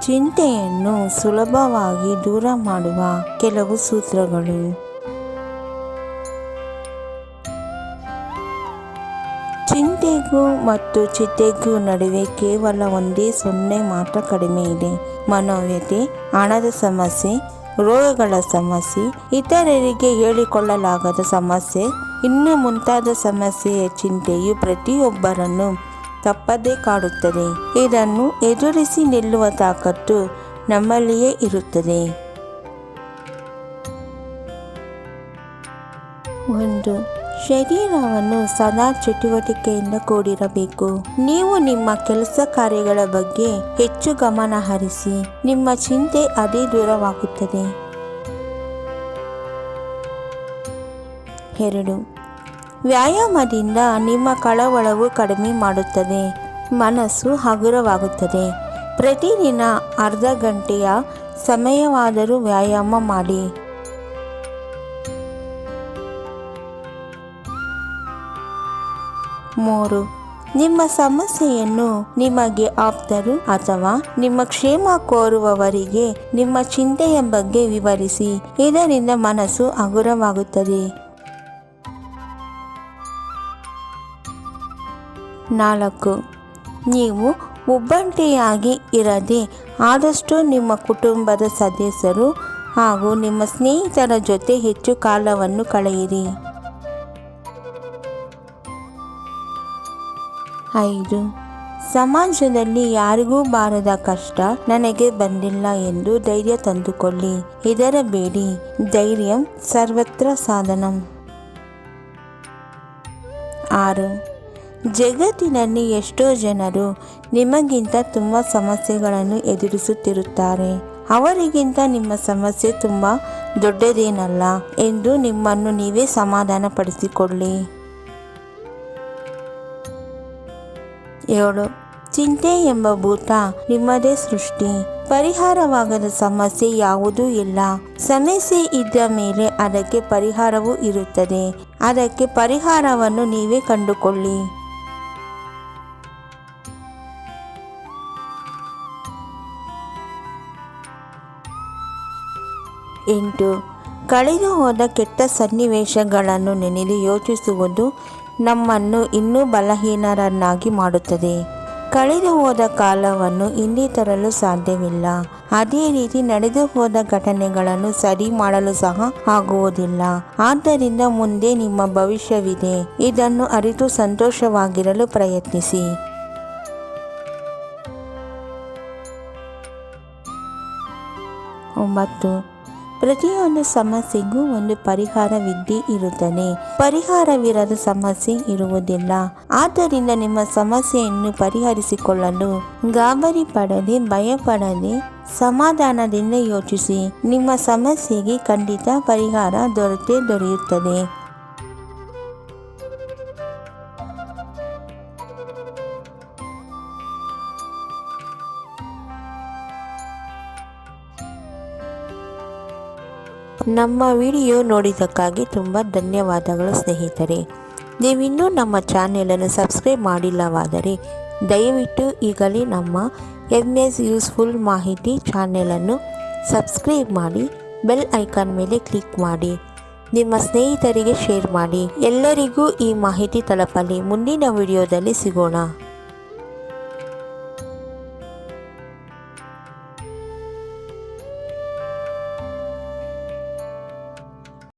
ಚಿಂತೆಯನ್ನು ಸುಲಭವಾಗಿ ದೂರ ಮಾಡುವ ಕೆಲವು ಸೂತ್ರಗಳು. ಚಿಂತೆಗೂ ಮತ್ತು ಚಿಂತೆಗೂ ನಡುವೆ ಕೇವಲ ಒಂದೇ 0 ಮಾತ್ರ ಕಡಿಮೆ ಇದೆ. ಮನೋವ್ಯಥೆ, ಹಣದ ಸಮಸ್ಯೆ, ರೋಗಗಳ ಸಮಸ್ಯೆ, ಇತರರಿಗೆ ಹೇಳಿಕೊಳ್ಳಲಾಗದ ಸಮಸ್ಯೆ, ಇನ್ನು ಮುಂತಾದ ಸಮಸ್ಯೆಯ ಚಿಂತೆಯು ಪ್ರತಿಯೊಬ್ಬರನ್ನು ತಪ್ಪದೇ ಕಾಡುತ್ತದೆ. ಇದನ್ನು ಎದುರಿಸಿ ನಿಲ್ಲುವ ತಾಕತ್ತು ನಮ್ಮಲ್ಲಿಯೇ ಇರುತ್ತದೆ. 1. ಶರೀರವನ್ನು ಸದಾ ಚಟುವಟಿಕೆಯಿಂದ ಕೂಡಿರಬೇಕು. ನೀವು ನಿಮ್ಮ ಕೆಲಸ ಕಾರ್ಯಗಳ ಬಗ್ಗೆ ಹೆಚ್ಚು ಗಮನ ಹರಿಸಿ ನಿಮ್ಮ ಚಿಂತೆ ಅದೇ ದೂರವಾಗುತ್ತದೆ. 2. ವ್ಯಾಯಾಮದಿಂದ ನಿಮ್ಮ ಕಳವಳವು ಕಡಿಮೆ ಮಾಡುತ್ತದೆ, ಮನಸ್ಸು ಹಗುರವಾಗುತ್ತದೆ. ಪ್ರತಿದಿನ ಅರ್ಧ ಗಂಟೆಯ ಸಮಯವಾದರೂ ವ್ಯಾಯಾಮ ಮಾಡಿ. 3. ನಿಮ್ಮ ಸಮಸ್ಯೆಯನ್ನು ನಿಮಗೆ ಆಪ್ತರು ಅಥವಾ ನಿಮ್ಮ ಕ್ಷೇಮ ಕೋರುವವರಿಗೆ ನಿಮ್ಮ ಚಿಂತೆಯ ಬಗ್ಗೆ ವಿವರಿಸಿ. ಇದರಿಂದ ಮನಸ್ಸು ಹಗುರವಾಗುತ್ತದೆ. 4. ನೀವು ಒಬ್ಬಂಟಿಯಾಗಿ ಇರದೆ ಆದಷ್ಟು ನಿಮ್ಮ ಕುಟುಂಬದ ಸದಸ್ಯರು ಹಾಗೂ ನಿಮ್ಮ ಸ್ನೇಹಿತರ ಜೊತೆ ಹೆಚ್ಚು ಕಾಲವನ್ನು ಕಳೆಯಿರಿ. 5. ಸಮಾಜದಲ್ಲಿ ಯಾರಿಗೂ ಬಾರದ ಕಷ್ಟ ನನಗೆ ಬಂದಿಲ್ಲ ಎಂದು ಧೈರ್ಯ ತಂದುಕೊಳ್ಳಿ. ಹೆದರಬೇಡಿ, ಧೈರ್ಯ ಸರ್ವತ್ರ ಸಾಧನಂ. 6. ಜಗತ್ತಿನಲ್ಲಿ ಎಷ್ಟೋ ಜನರು ನಿಮಗಿಂತ ತುಂಬ ಸಮಸ್ಯೆಗಳನ್ನು ಎದುರಿಸುತ್ತಿರುತ್ತಾರೆ. ಅವರಿಗಿಂತ ನಿಮ್ಮ ಸಮಸ್ಯೆ ತುಂಬ ದೊಡ್ಡದೇನಲ್ಲ ಎಂದು ನಿಮ್ಮನ್ನು ನೀವೇ ಸಮಾಧಾನಪಡಿಸಿಕೊಳ್ಳಿ. 7. ಚಿಂತೆ ಎಂಬ ಭೂತ ನಿಮ್ಮದೇ ಸೃಷ್ಟಿ. ಪರಿಹಾರವಾಗದ ಸಮಸ್ಯೆ ಯಾವುದೂ ಇಲ್ಲ. ಸಮಸ್ಯೆ ಇದ್ದ ಮೇಲೆ ಅದಕ್ಕೆ ಪರಿಹಾರವೂ ಇರುತ್ತದೆ. ಅದಕ್ಕೆ ಪರಿಹಾರವನ್ನು ನೀವೇ ಕಂಡುಕೊಳ್ಳಿ. 8. ಕಳೆದು ಹೋದ ಕೆಟ್ಟ ಸನ್ನಿವೇಶಗಳನ್ನು ನೆನೆದು ಯೋಚಿಸುವುದು ನಮ್ಮನ್ನು ಇನ್ನೂ ಬಲಹೀನರನ್ನಾಗಿ ಮಾಡುತ್ತದೆ. ಕಳೆದು ಹೋದ ಕಾಲವನ್ನು ಹಿಂದೆ ತರಲು ಸಾಧ್ಯವಿಲ್ಲ. ಅದೇ ರೀತಿ ನಡೆದು ಹೋದ ಘಟನೆಗಳನ್ನು ಸರಿ ಮಾಡಲು ಸಹ ಆಗುವುದಿಲ್ಲ. ಆದ್ದರಿಂದ ಮುಂದೆ ನಿಮ್ಮ ಭವಿಷ್ಯವಿದೆ. ಇದನ್ನು ಅರಿತು ಸಂತೋಷವಾಗಿರಲು ಪ್ರಯತ್ನಿಸಿ. 9. ಪ್ರತಿಯೊಂದು ಸಮಸ್ಯೆಗೂ ಒಂದು ಪರಿಹಾರವಿದ್ದೇ ಇರುತ್ತದೆ. ಪರಿಹಾರವಿರದ ಸಮಸ್ಯೆ ಇರುವುದಿಲ್ಲ. ಆದ್ದರಿಂದ ನಿಮ್ಮ ಸಮಸ್ಯೆಯನ್ನು ಪರಿಹರಿಸಿಕೊಳ್ಳಲು ಗಾಬರಿ ಪಡದೆ, ಭಯಪಡದೆ, ಸಮಾಧಾನದಿಂದ ಯೋಚಿಸಿ. ನಿಮ್ಮ ಸಮಸ್ಯೆಗೆ ಖಂಡಿತ ಪರಿಹಾರ ದೊರೆಯುತ್ತದೆ. ನಮ್ಮ ವಿಡಿಯೋ ನೋಡಿದ್ದಕ್ಕಾಗಿ ತುಂಬ ಧನ್ಯವಾದಗಳು ಸ್ನೇಹಿತರೆ. ನೀವಿನ್ನೂ ನಮ್ಮ ಚಾನೆಲನ್ನು ಸಬ್ಸ್ಕ್ರೈಬ್ ಮಾಡಿಲ್ಲವಾದರೆ ದಯವಿಟ್ಟು ಈಗಲೇ ನಮ್ಮ MS ಯೂಸ್ಫುಲ್ ಮಾಹಿತಿ ಚಾನೆಲನ್ನು ಸಬ್ಸ್ಕ್ರೈಬ್ ಮಾಡಿ, ಬೆಲ್ ಐಕಾನ್ ಮೇಲೆ ಕ್ಲಿಕ್ ಮಾಡಿ, ನಿಮ್ಮ ಸ್ನೇಹಿತರಿಗೆ ಶೇರ್ ಮಾಡಿ. ಎಲ್ಲರಿಗೂ ಈ ಮಾಹಿತಿ ತಲುಪಲಿ. ಮುಂದಿನ ವಿಡಿಯೋದಲ್ಲಿ ಸಿಗೋಣ.